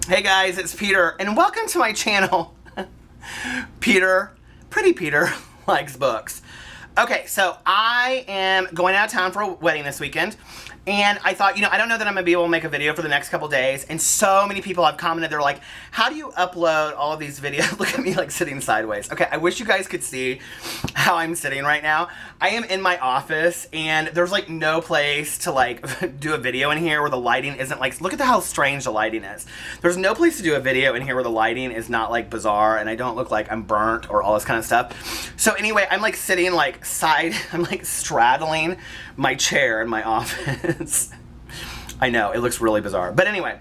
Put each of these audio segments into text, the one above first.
Hey guys, it's Peter, and welcome to my channel. Pretty Peter likes books. Okay, so I am going out of town for a wedding this weekend, and I thought, I don't know that I'm going to be able to make a video for the next couple days, and so many people have commented, they're like, how do you upload all of these videos? Look at me like sitting sideways. Okay, I wish you guys could see how I'm sitting right now. I am in my office, and there's like no place to like do a video in here where the lighting isn't like, look at how strange the lighting is. There's no place to do a video in here where the lighting is not like bizarre, and I don't look like I'm burnt or all this kind of stuff. So anyway, I'm like sitting like I'm like straddling my chair in my office. I know, it looks really bizarre. But anyway,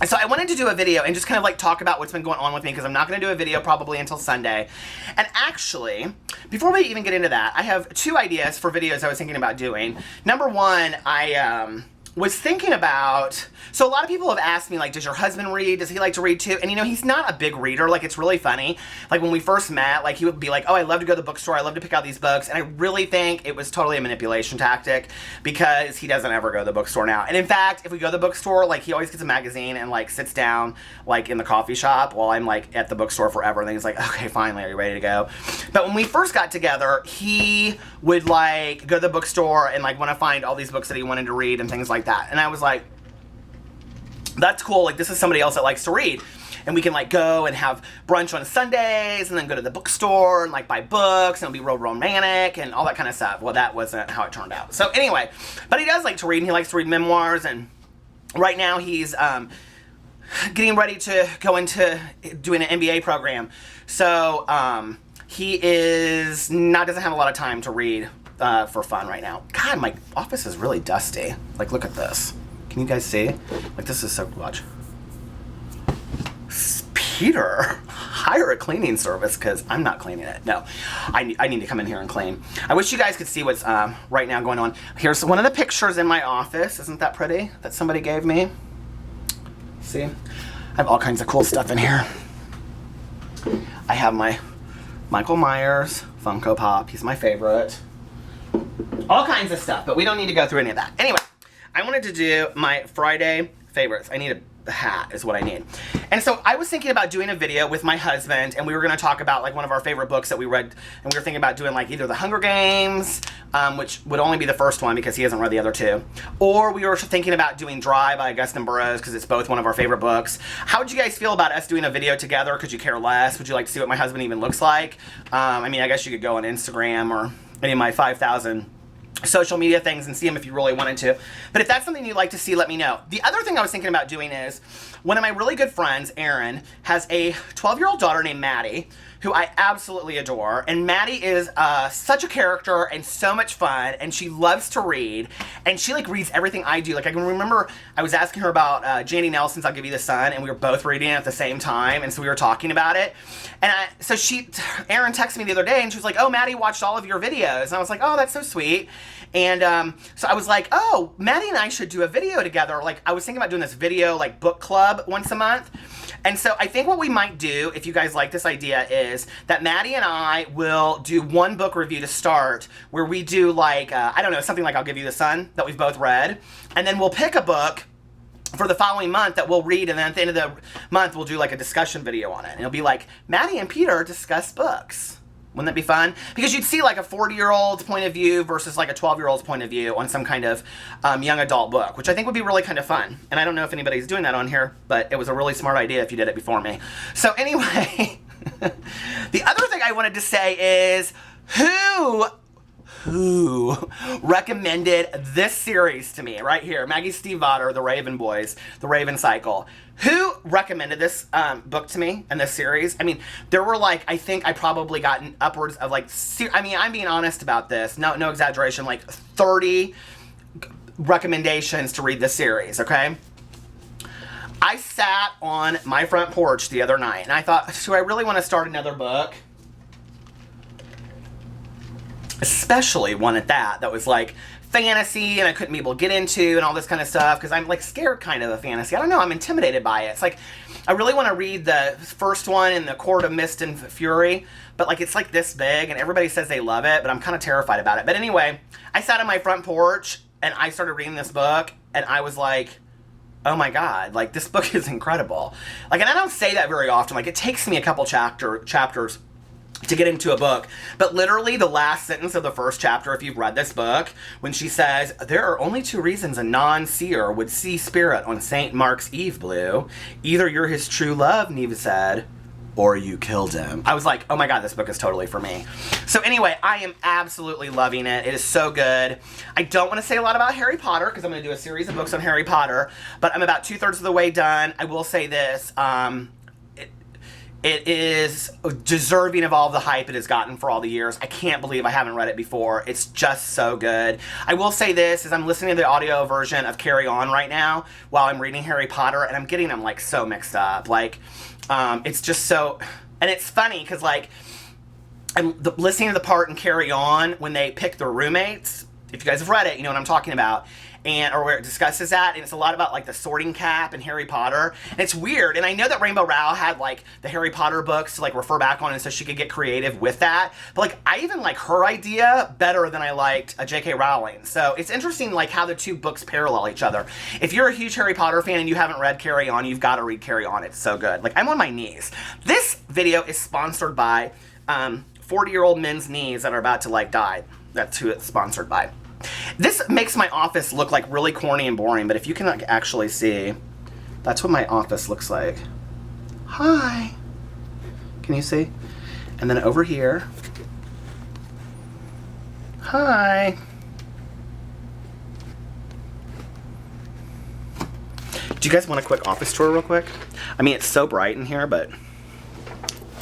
so I wanted to do a video and just kind of like talk about what's been going on with me, because I'm not going to do a video probably until Sunday. And actually, before we even get into that, I have two ideas for videos I was thinking about doing. Number one, I was thinking about, so a lot of people have asked me, like, does your husband read? Does he like to read too? And he's not a big reader. Like, it's really funny. Like, when we first met, like, he would be like, oh, I love to go to the bookstore. I love to pick out these books. And I really think it was totally a manipulation tactic, because he doesn't ever go to the bookstore now. And in fact, if we go to the bookstore, like, he always gets a magazine and like sits down like in the coffee shop while I'm like at the bookstore forever. And then he's like, okay, finally, are you ready to go? But when we first got together, he would like go to the bookstore and like want to find all these books that he wanted to read and things like that. And I was like, that's cool, like this is somebody else that likes to read, and we can like go and have brunch on Sundays and then go to the bookstore and like buy books, and it'll be real romantic and all that kind of stuff. Well, that wasn't how it turned out. So anyway, but he does like to read, and he likes to read memoirs, and right now he's getting ready to go into doing an MBA program. So he doesn't have a lot of time to read for fun right now. God, my office is really dusty. Like, look at this. Can you guys see? Like, this is so, watch. Peter, hire a cleaning service, because I'm not cleaning it. No, I need to come in here and clean. I wish you guys could see what's right now going on. Here's one of the pictures in my office. Isn't that pretty? That somebody gave me. See? I have all kinds of cool stuff in here. I have my Michael Myers Funko Pop. He's my favorite. All kinds of stuff, but we don't need to go through any of that. Anyway, I wanted to do my Friday favorites. I need a hat is what I need. And so I was thinking about doing a video with my husband, and we were going to talk about like one of our favorite books that we read, and we were thinking about doing like either The Hunger Games, which would only be the first one because he hasn't read the other two, or we were thinking about doing Dry by Augustin Burroughs, because it's both one of our favorite books. How would you guys feel about us doing a video together? Could you care less? Would you like to see what my husband even looks like? I mean, I guess you could go on Instagram or any of my 5,000 social media things and see them if you really wanted to. But if that's something you'd like to see, let me know. The other thing I was thinking about doing is, one of my really good friends, Erin, has a 12-year-old daughter named Maddie, who I absolutely adore. And Maddie is such a character and so much fun, and she loves to read, and she like reads everything I do. Like, I can remember I was asking her about Jandy Nelson's I'll Give You the Sun, and we were both reading it at the same time, and so we were talking about it. And Erin texted me the other day, and she was like, oh, Maddie watched all of your videos. And I was like, oh, that's so sweet. And so I was like, oh, Maddie and I should do a video together. Like, I was thinking about doing this video, like, book club once a month. And so I think what we might do, if you guys like this idea, is that Maddie and I will do one book review to start, where we do like, I don't know, something like I'll Give You the Sun that we've both read. And then we'll pick a book for the following month that we'll read, and then at the end of the month we'll do like a discussion video on it. And it'll be like, Maddie and Peter discuss books. Wouldn't that be fun? Because you'd see like a 40-year-old's point of view versus like a 12-year-old's point of view on some kind of young adult book, which I think would be really kind of fun. And I don't know if anybody's doing that on here, but it was a really smart idea if you did it before me. So anyway, the other thing I wanted to say is, who recommended this series to me right here? Maggie Stiefvater, The Raven Boys, The Raven Cycle. Who recommended this book to me and this series? I mean, there were like, I think I probably gotten upwards of like, I mean, I'm being honest about this, no exaggeration, like 30 recommendations to read this series, okay? I sat on my front porch the other night, and I thought, do I really want to start another book? Especially one at that was like fantasy, and I couldn't be able to get into and all this kind of stuff, because I'm like scared kind of fantasy. I don't know, I'm intimidated by it. It's like, I really want to read the first one in the Court of Mist and Fury, but like it's like this big, and everybody says they love it, but I'm kind of terrified about it. But anyway, I sat on my front porch and I started reading this book, and I was like, oh my God, like this book is incredible. Like, and I don't say that very often. Like, it takes me a couple chapters to get into a book, but literally the last sentence of the first chapter, if you've read this book, when she says, there are only two reasons a non-seer would see spirit on St. Mark's Eve, Blue. Either you're his true love, Neve said, or you killed him. I was like, oh my God, this book is totally for me. So anyway, I am absolutely loving it. It is so good. I don't want to say a lot about Harry Potter because I'm going to do a series of books on Harry Potter, but I'm about 2/3 of the way done. I will say this, it is deserving of all the hype it has gotten for all the years. I can't believe I haven't read it before. It's just so good. I will say this, is I'm listening to the audio version of Carry On right now while I'm reading Harry Potter, and I'm getting them, like, so mixed up. Like, it's just so... And it's funny, because, like, I'm listening to the part in Carry On when they pick their roommates. If you guys have read it, you know what I'm talking about. Or where it discusses that, and it's a lot about, like, the sorting cap in Harry Potter, and it's weird, and I know that Rainbow Rowell had, like, the Harry Potter books to, like, refer back on, and so she could get creative with that, but, like, I even like her idea better than I liked J.K. Rowling, so it's interesting, like, how the two books parallel each other. If you're a huge Harry Potter fan and you haven't read Carry On, you've got to read Carry On. It's so good. Like, I'm on my knees. This video is sponsored by 40-year-old men's knees that are about to, like, die. That's who it's sponsored by. This makes my office look like really corny and boring, but if you can, like, actually see, that's what my office looks like. Hi. Can you see? And then over here. Hi. Do you guys want a quick office tour real quick? I mean, it's so bright in here, but...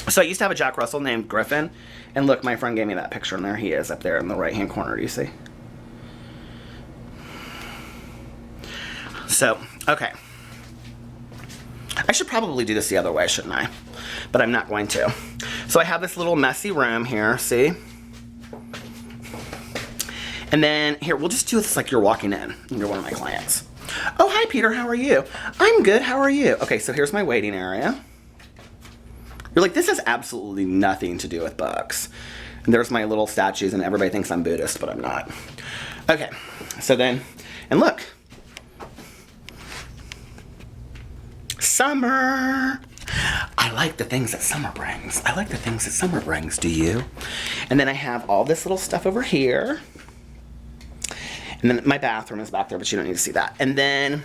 So I used to have a Jack Russell named Griffin, and look, my friend gave me that picture, and there he is up there in the right-hand corner. Do you see? So, okay. I should probably do this the other way, shouldn't I? But I'm not going to. So I have this little messy room here, see? And then, here, we'll just do this like you're walking in. You're one of my clients. Oh, hi, Peter, how are you? I'm good, how are you? Okay, so here's my waiting area. You're like, this has absolutely nothing to do with books. And there's my little statues, and everybody thinks I'm Buddhist, but I'm not. Okay, so then, and look. Summer. I like the things that summer brings. I like the things that summer brings. Do you? And then I have all this little stuff over here. And then my bathroom is back there, but you don't need to see that. And then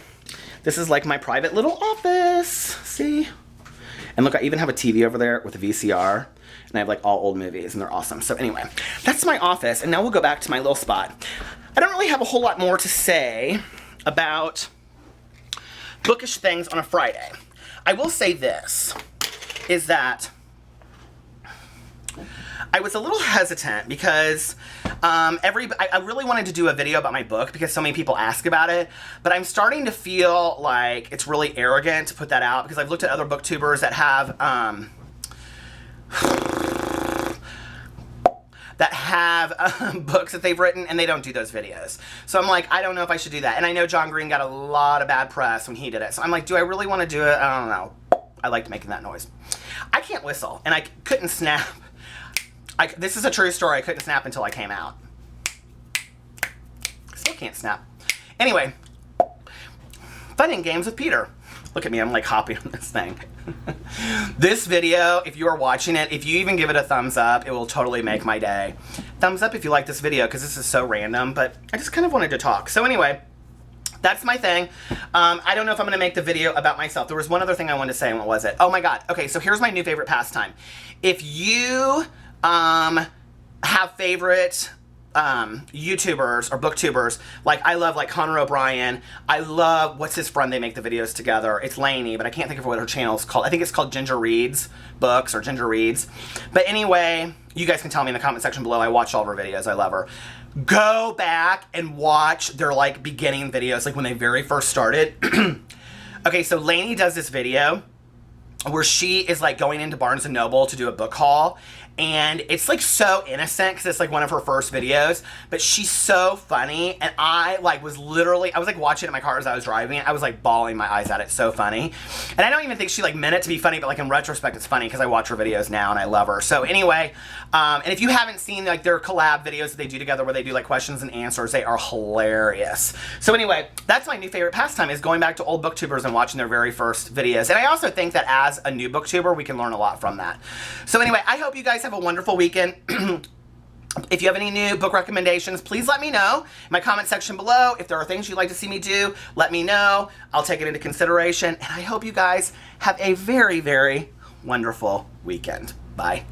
this is like my private little office. See? And look, I even have a TV over there with a VCR. And I have like all old movies, and they're awesome. So anyway, that's my office. And now we'll go back to my little spot. I don't really have a whole lot more to say about bookish things on a Friday. I will say this, is that I was a little hesitant because I really wanted to do a video about my book because so many people ask about it, but I'm starting to feel like it's really arrogant to put that out because I've looked at other booktubers that have books that they've written, and they don't do those videos. So I'm like, I don't know if I should do that. And I know John Green got a lot of bad press when he did it. So I'm like, do I really want to do it? I don't know. I liked making that noise. I can't whistle, and I couldn't snap. This is a true story. I couldn't snap until I came out. Still can't snap. Anyway, fun and games with Peter. Look at me, I'm like hopping on this thing. This video, if you are watching it, if you even give it a thumbs up, it will totally make my day. Thumbs up if you like this video, because this is so random, but I just kind of wanted to talk. So anyway, that's my thing. I don't know if I'm going to make the video about myself. There was one other thing I wanted to say, and what was it? Oh my God. Okay, so here's my new favorite pastime. If you have favorite YouTubers or booktubers, like I love like Connor O'Brien. I love, what's his friend, they make the videos together. It's Lainey, but I can't think of what her channel is called. I think it's called Ginger Reads Books or Ginger Reads. But anyway, you guys can tell me in the comment section below. I watch all of her videos. I love her. Go back and watch their like beginning videos, like when they very first started. Okay, so Lainey does this video where she is like going into Barnes and Noble to do a book haul, and it's like so innocent because it's like one of her first videos, but she's so funny, and I was like watching it in my car as I was driving. I was like bawling my eyes out. It's so funny, and I don't even think she like meant it to be funny, but like in retrospect it's funny because I watch her videos now and I love her. So anyway, and if you haven't seen like their collab videos that they do together where they do like questions and answers, they are hilarious. So anyway, that's my new favorite pastime, is going back to old booktubers and watching their very first videos. And I also think that as a new booktuber, we can learn a lot from that. So anyway, I hope you guys have a wonderful weekend. If you have any new book recommendations, please let me know in my comment section below. If there are things you'd like to see me do, let me know. I'll take it into consideration. And I hope you guys have a very, very wonderful weekend. Bye.